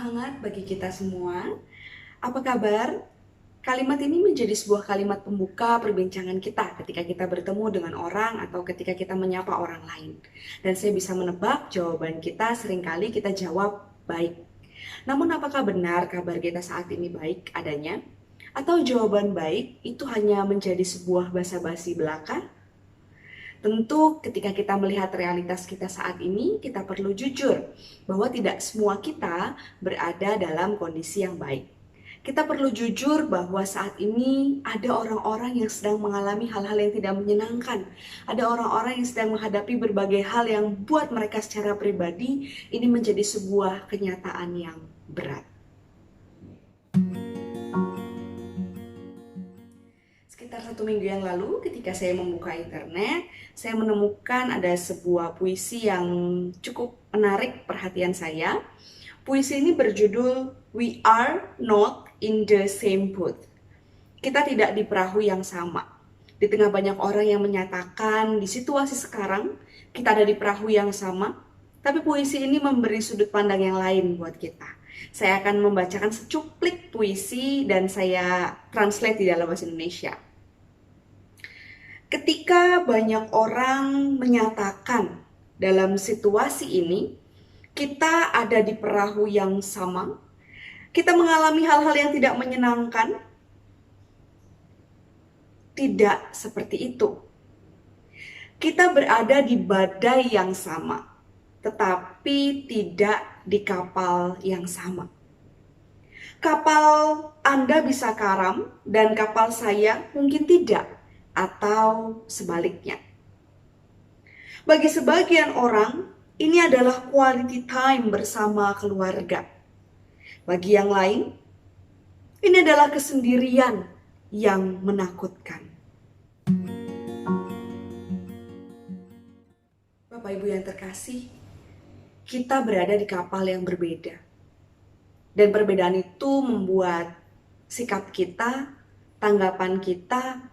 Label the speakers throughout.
Speaker 1: semangat bagi kita semua. Apa kabar? Kalimat ini menjadi sebuah kalimat pembuka perbincangan kita ketika kita bertemu dengan orang atau ketika kita menyapa orang lain. Dan saya bisa menebak jawaban kita seringkali kita jawab baik. Namun apakah benar kabar kita saat ini baik adanya? Atau jawaban baik itu hanya menjadi sebuah basa-basi belaka? Tentu ketika kita melihat realitas kita saat ini, kita perlu jujur bahwa tidak semua kita berada dalam kondisi yang baik. Kita perlu jujur bahwa saat ini ada orang-orang yang sedang mengalami hal-hal yang tidak menyenangkan. Ada orang-orang yang sedang menghadapi berbagai hal yang buat mereka secara pribadi ini menjadi sebuah kenyataan yang berat. Sekitar 1 minggu yang lalu ketika saya membuka internet, saya menemukan ada sebuah puisi yang cukup menarik perhatian saya. Puisi ini berjudul We Are Not in the Same Boat. Kita tidak di perahu yang sama. Di tengah banyak orang yang menyatakan di situasi sekarang kita ada di perahu yang sama, tapi puisi ini memberi sudut pandang yang lain buat kita. Saya akan membacakan secuplik puisi dan saya translate di dalam bahasa Indonesia. Ketika banyak orang menyatakan dalam situasi ini, kita ada di perahu yang sama, kita mengalami hal-hal yang tidak menyenangkan, tidak seperti itu. Kita berada di badai yang sama, tetapi tidak di kapal yang sama. Kapal Anda bisa karam dan kapal saya mungkin tidak, atau sebaliknya. Bagi sebagian orang, ini adalah quality time bersama keluarga. Bagi yang lain, ini adalah kesendirian yang menakutkan. Bapak Ibu yang terkasih, kita berada di kapal yang berbeda. Dan perbedaan itu membuat sikap kita, tanggapan kita,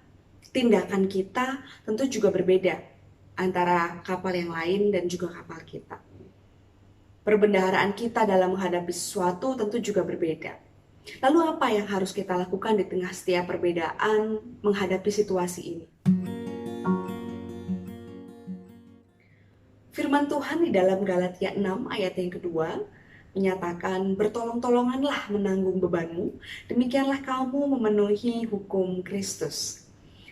Speaker 1: tindakan kita tentu juga berbeda antara kapal yang lain dan juga kapal kita. Perbendaharaan kita dalam menghadapi sesuatu tentu juga berbeda. Lalu apa yang harus kita lakukan di tengah setiap perbedaan menghadapi situasi ini? Firman Tuhan di dalam Galatia 6 ayat yang kedua menyatakan, bertolong-tolonganlah menanggung bebanmu, demikianlah kamu memenuhi hukum Kristus.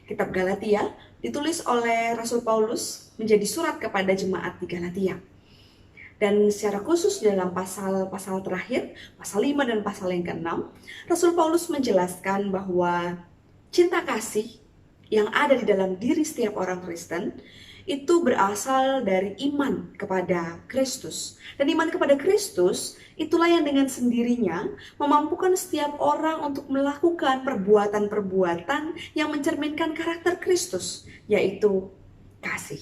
Speaker 1: Kitab Galatia ditulis oleh Rasul Paulus menjadi surat kepada jemaat di Galatia. Dan secara khusus dalam pasal-pasal terakhir, pasal 5 dan pasal yang ke-6, Rasul Paulus menjelaskan bahwa cinta kasih yang ada di dalam diri setiap orang Kristen itu berasal dari iman kepada Kristus. Dan iman kepada Kristus itulah yang dengan sendirinya memampukan setiap orang untuk melakukan perbuatan-perbuatan yang mencerminkan karakter Kristus, yaitu kasih.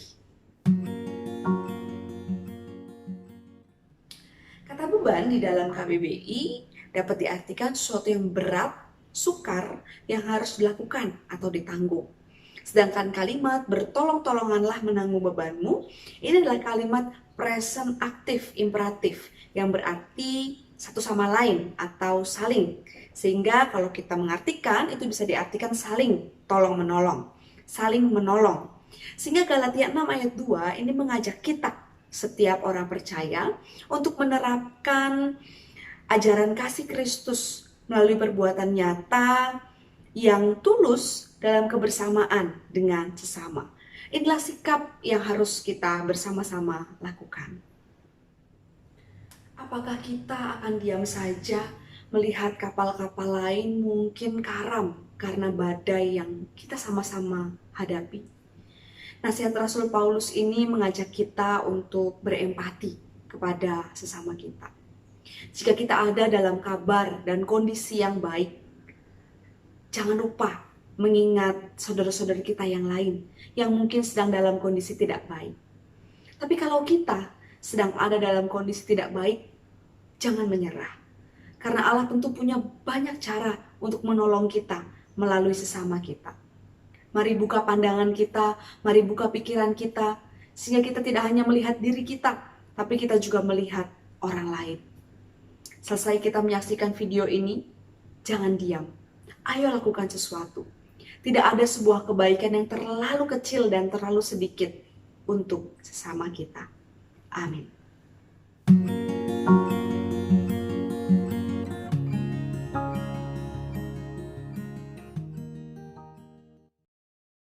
Speaker 1: Kata beban di dalam KBBI dapat diartikan sesuatu yang berat, sukar, yang harus dilakukan atau ditanggung. Sedangkan kalimat bertolong-tolonganlah menanggung bebanmu, ini adalah kalimat present aktif imperatif yang berarti satu sama lain atau saling. Sehingga kalau kita mengartikan itu bisa diartikan saling tolong-menolong, saling menolong. Sehingga Galatia 6 ayat 2 ini mengajak kita setiap orang percaya untuk menerapkan ajaran kasih Kristus melalui perbuatan nyata yang tulus dalam kebersamaan dengan sesama. Inilah sikap yang harus kita bersama-sama lakukan. Apakah kita akan diam saja melihat kapal-kapal lain mungkin karam karena badai yang kita sama-sama hadapi? Nasihat Rasul Paulus ini mengajak kita untuk berempati kepada sesama kita. Jika kita ada dalam kabar dan kondisi yang baik, jangan lupa mengingat saudara-saudara kita yang lain yang mungkin sedang dalam kondisi tidak baik. Tapi kalau kita sedang ada dalam kondisi tidak baik, jangan menyerah. Karena Allah tentu punya banyak cara untuk menolong kita melalui sesama kita. Mari buka pandangan kita, mari buka pikiran kita, sehingga kita tidak hanya melihat diri kita, tapi kita juga melihat orang lain. Selesai kita menyaksikan video ini, jangan diam. Ayo lakukan sesuatu. Tidak ada sebuah kebaikan yang terlalu kecil dan terlalu sedikit untuk sesama kita. Amin.